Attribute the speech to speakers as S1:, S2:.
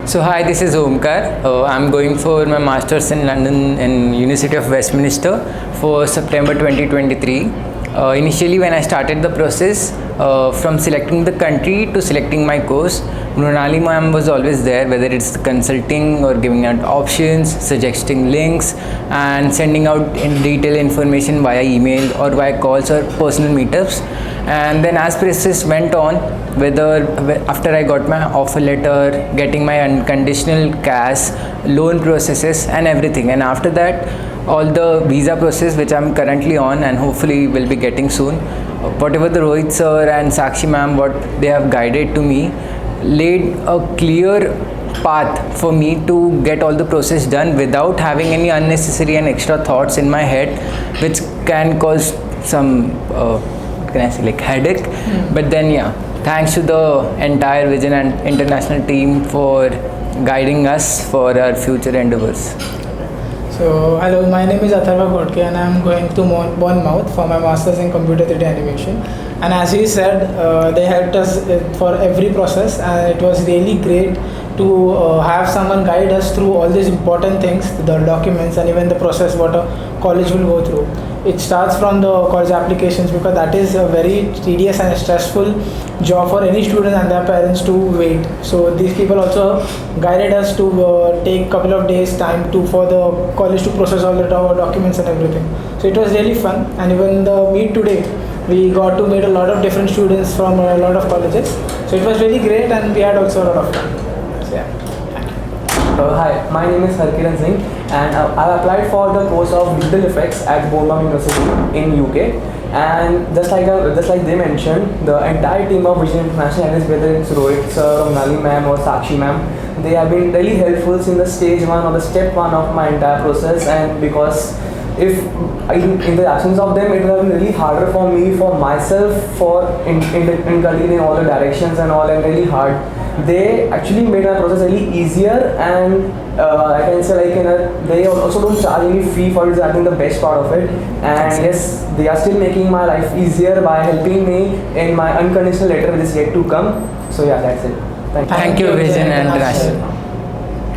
S1: So hi, this is Omkar. I'm going for my masters in London in University of Westminster for September 2023. Initially, when I started the process from selecting the country to selecting my course, Mrunali ma'am was always there, whether it's consulting or giving out options, suggesting links, and sending out in detailed information via email or via calls or personal meetups. And then as process went on, whether after I got my offer letter, getting my unconditional cash, loan processes and everything, and after that all the visa process which I'm currently on and hopefully will be getting soon, whatever the Rohit sir and Sakshi ma'am what they have guided to me laid a clear path for me to get all the process done without having any unnecessary and extra thoughts in my head which can cause some can I say like headache. But then yeah, thanks to the entire Vision and international team for guiding us for our future endeavors.
S2: So, hello, my name is Atharva Ghodke and I am going to Bournemouth for my Masters in Computer 3D Animation. And as he said, they helped us for every process, and it was really great to have someone guide us through all these important things, the documents and even the process what a college will go through. It starts from the college applications, because that is a very tedious and stressful job for any student and their parents to wait. So these people also guided us to take a couple of days time for the college to process all the documents and everything. So it was really fun, and even the meet today, we got to meet a lot of different students from a lot of colleges. So it was really great, and we had also a lot of fun. So yeah.
S3: Hi, my name is Harkiran Singh, and I applied for the course of Digital Effects at Bournemouth University in UK. And just like they mentioned, the entire team of Vision International, whether it's Rohit sir, or Mrunali ma'am, or Sakshi ma'am, they have been really helpful in the stage one or the step one of my entire process. And because if in the absence of them, it would have been really harder for me, for myself, for inculcating in all the directions and all, and really hard. They actually made my process really easier, and I can say they also don't charge any fee for it. I think the best part of it, and yes, they are still making my life easier by helping me in my unconditional letter which is yet to come. So yeah, that's it.
S1: Thank you, Vision and International.